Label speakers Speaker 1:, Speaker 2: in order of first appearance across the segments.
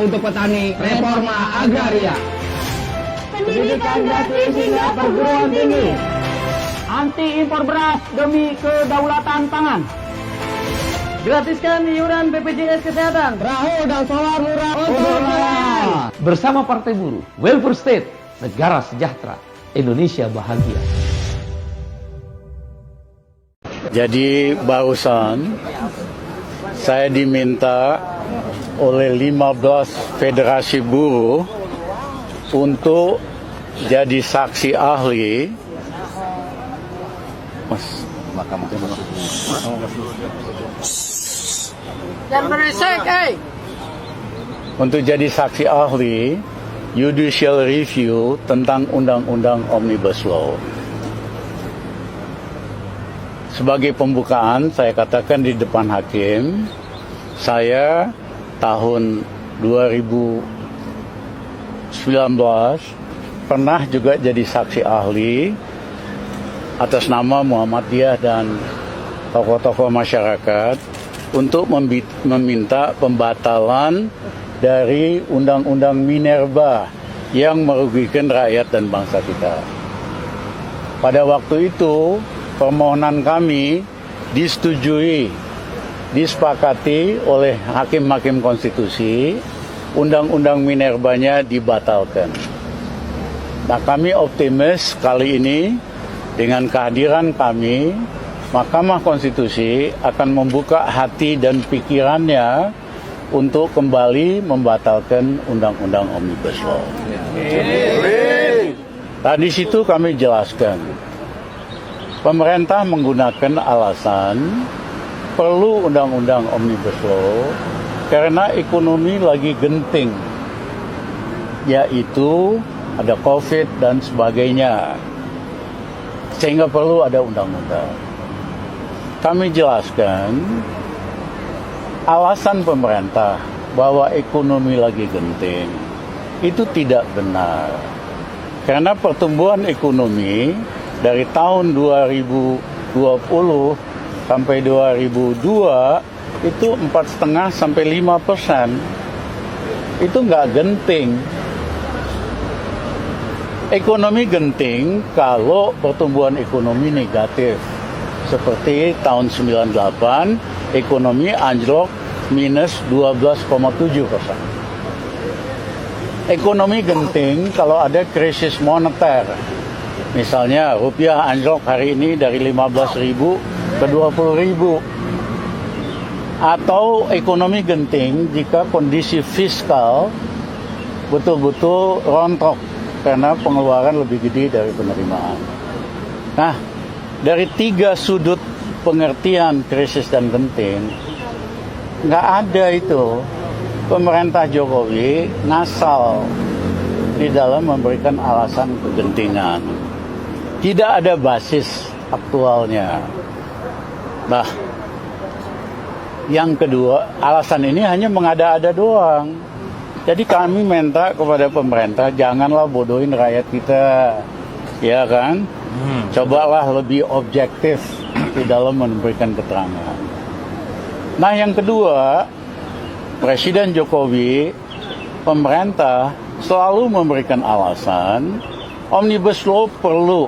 Speaker 1: untuk petani, reforma agraria.
Speaker 2: Pendidikan gratis hingga perguruan tinggi.
Speaker 3: Anti impor beras demi kedaulatan pangan.
Speaker 2: Gratiskan iuran BPJS Kesehatan.
Speaker 1: Perahu dan solar murah untuk nelayan.
Speaker 4: Bersama Partai Buruh, Welfare State, negara sejahtera, Indonesia bahagia.
Speaker 5: Jadi barusan saya diminta oleh 15 federasi buruh untuk jadi saksi ahli
Speaker 2: Dan berisik,
Speaker 5: untuk jadi saksi ahli judicial review tentang undang-undang Omnibus Law. Sebagai pembukaan, saya katakan di depan hakim, saya tahun 2019 pernah juga jadi saksi ahli atas nama Muhammadiyah dan tokoh-tokoh masyarakat untuk meminta pembatalan dari Undang-Undang Minerba yang merugikan rakyat dan bangsa kita. Pada waktu itu, permohonan kami disetujui, disepakati oleh hakim-hakim konstitusi, Undang-Undang Minerbanya dibatalkan. Nah, kami optimis kali ini dengan kehadiran kami, Mahkamah Konstitusi akan membuka hati dan pikirannya untuk kembali membatalkan Undang-Undang Omnibus Law. Tadi situ kami jelaskan, pemerintah menggunakan alasan perlu Undang-Undang Omnibus Law karena ekonomi lagi genting, yaitu ada COVID dan sebagainya, sehingga perlu ada undang-undang. Kami jelaskan alasan pemerintah bahwa ekonomi lagi genting itu tidak benar, karena pertumbuhan ekonomi dari tahun 2020 sampai 2002 itu 4,5 sampai 5%. Itu nggak genting. Ekonomi genting kalau pertumbuhan ekonomi negatif. Seperti tahun 98, ekonomi anjlok minus 12,7%. Ekonomi genting kalau ada krisis moneter. Misalnya rupiah anjlok hari ini dari 15.000 ke 20.000. Atau ekonomi genting jika kondisi fiskal betul-betul rontok karena pengeluaran lebih gede dari penerimaan. Nah, dari 3 sudut pengertian krisis dan genting, nggak ada itu pemerintah Jokowi ngasal di dalam memberikan alasan kegentingan. Tidak ada basis aktualnya. Nah, yang kedua, alasan ini hanya mengada-ada doang. Jadi kami minta kepada pemerintah, janganlah bodohin rakyat kita, ya kan? Cobalah lebih objektif di dalam memberikan keterangan. Nah, yang kedua, Presiden Jokowi, pemerintah selalu memberikan alasan Omnibus Law perlu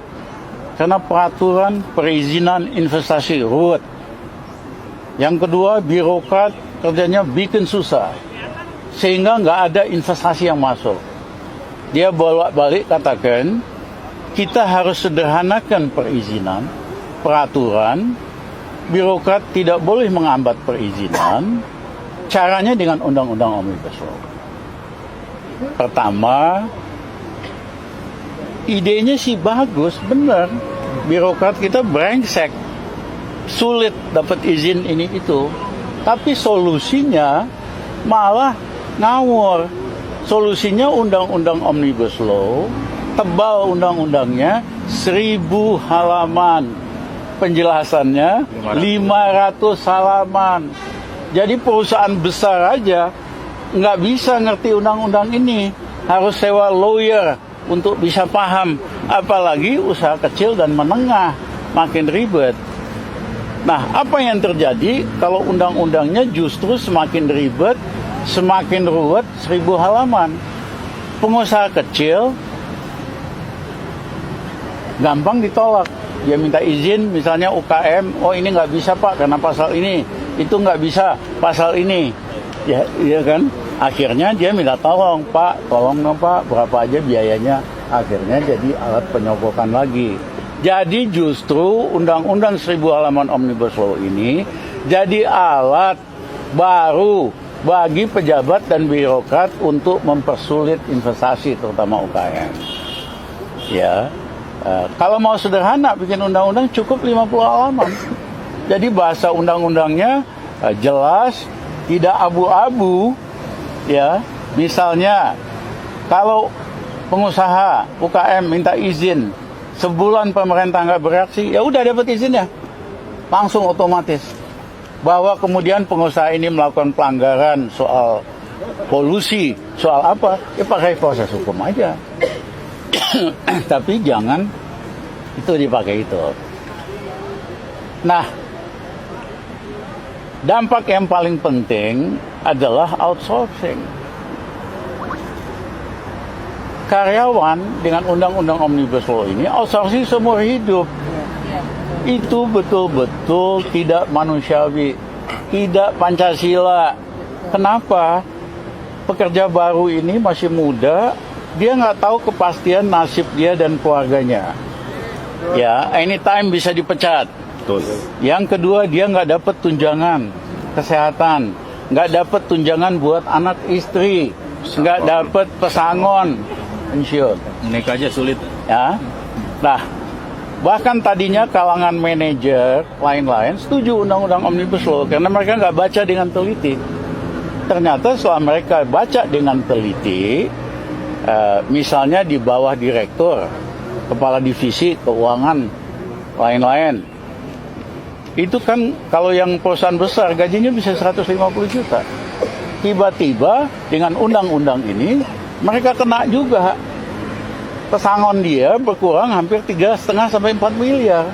Speaker 5: karena peraturan perizinan investasi ruwet. Yang kedua, birokrat kerjanya bikin susah, sehingga nggak ada investasi yang masuk. Dia bolak-balik katakan, kita harus sederhanakan perizinan, peraturan, birokrat tidak boleh menghambat perizinan, caranya dengan Undang-Undang Omnibus Law. Pertama, idenya sih bagus, benar. Birokrat kita brengsek, sulit dapat izin ini itu. Tapi solusinya malah ngawur. Solusinya Undang-Undang Omnibus Law, tebal undang-undangnya 1.000 halaman. Penjelasannya 500 halaman. Jadi perusahaan besar aja nggak bisa ngerti undang-undang ini. Harus sewa lawyer untuk bisa paham. Apalagi usaha kecil dan menengah, makin ribet. Nah, apa yang terjadi kalau undang-undangnya justru semakin ribet, semakin ruwet 1000 halaman. Pengusaha kecil gampang ditolak. Dia minta izin, misalnya UKM, oh ini nggak bisa Pak karena pasal ini, itu nggak bisa pasal ini, ya kan? Akhirnya dia minta tolong Pak, tolong dong Pak, berapa aja biayanya. Akhirnya jadi alat penyogokan lagi. Jadi justru undang-undang 1000 halaman Omnibus Law ini jadi alat baru bagi pejabat dan birokrat untuk mempersulit investasi, terutama UKM. Ya. Kalau mau sederhana bikin undang-undang cukup 50 halaman. Jadi bahasa undang-undangnya jelas, tidak abu-abu. Ya, misalnya kalau pengusaha UKM minta izin, sebulan pemerintah nggak bereaksi, ya udah dapat izinnya, langsung otomatis. Bahwa kemudian pengusaha ini melakukan pelanggaran soal polusi, soal apa, ya pakai proses hukum aja. Tapi jangan itu dipakai itu. Nah, dampak yang paling penting adalah outsourcing. Karyawan dengan undang-undang Omnibus Law ini outsourcing seumur hidup. Itu betul-betul tidak manusiawi, tidak Pancasila. Kenapa? Pekerja baru ini masih muda, dia nggak tahu kepastian nasib dia dan keluarganya. Ya, anytime bisa dipecat. Yang kedua, dia nggak dapat tunjangan kesehatan, nggak dapat tunjangan buat anak istri, nggak dapat pesangon pensiun.
Speaker 6: Menikah aja sulit.
Speaker 5: Ya, nah bahkan tadinya kalangan manajer lain-lain setuju undang-undang Omnibus Law karena mereka nggak baca dengan teliti. Ternyata setelah mereka baca dengan teliti, misalnya di bawah direktur, kepala divisi, keuangan, lain-lain. Itu kan kalau yang perusahaan besar gajinya bisa 150 juta. Tiba-tiba dengan undang-undang ini mereka kena juga. Pesangon dia berkurang hampir 3,5 sampai 4 miliar.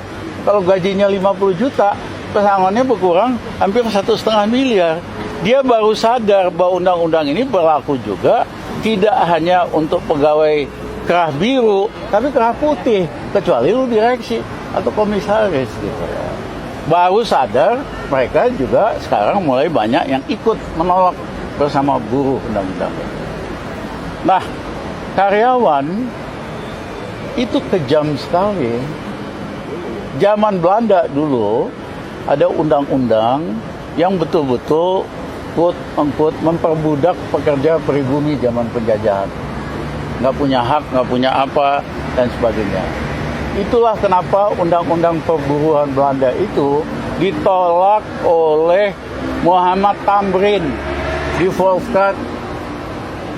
Speaker 5: Kalau gajinya 50 juta, pesangonnya berkurang hampir 1,5 miliar. Dia baru sadar bahwa undang-undang ini berlaku juga tidak hanya untuk pegawai kerah biru, tapi kerah putih, kecuali lu direksi atau komisaris gitu ya. Baru sadar mereka juga sekarang mulai banyak yang ikut menolak bersama buruh undang-undang. Nah, karyawan itu kejam sekali. Zaman Belanda dulu ada undang-undang yang betul-betul quote-unquote memperbudak pekerja pribumi zaman penjajahan. Nggak punya hak, nggak punya apa, dan sebagainya. Itulah kenapa undang-undang perburuan Belanda itu ditolak oleh Muhammad Tamrin di Volkskrant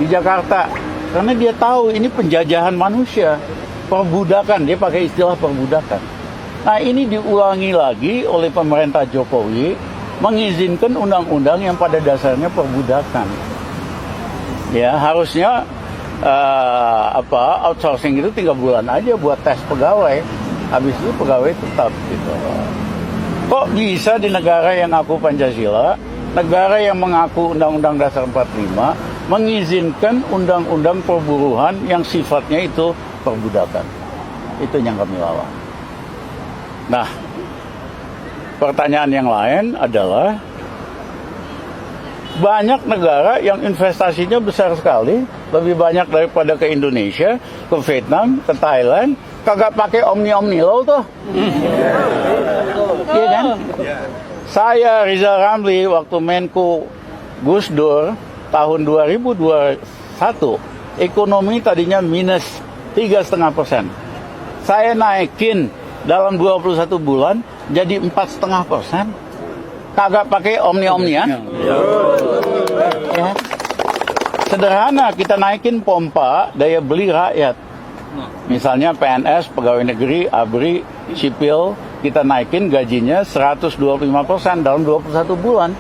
Speaker 5: di Jakarta. Karena dia tahu ini penjajahan manusia, perbudakan, dia pakai istilah perbudakan. Nah, ini diulangi lagi oleh pemerintah Jokowi, mengizinkan undang-undang yang pada dasarnya perbudakan. Ya, harusnya outsourcing itu 3 bulan aja buat tes pegawai, habis itu pegawai tetap gitu. Kok bisa di negara yang ngaku Pancasila, negara yang mengaku Undang-Undang Dasar 45, mengizinkan undang-undang perburuhan yang sifatnya itu perbudakan? Itu yang kami lawan. Nah, pertanyaan yang lain adalah banyak negara yang investasinya besar sekali, lebih banyak daripada ke Indonesia, ke Vietnam, ke Thailand, kagak pakai Omni Law tuh. Iya kan? Saya Rizal Ramli waktu Menko Gus Dur tahun 2021, ekonomi tadinya minus 3,5%. Saya naikin dalam 21 bulan jadi 4,5%. Kagak pakai omni-omnian. Ya. Sederhana, kita naikin pompa daya beli rakyat. Misalnya PNS, pegawai negeri, ABRI, sipil, kita naikin gajinya 125% dalam 21 bulan.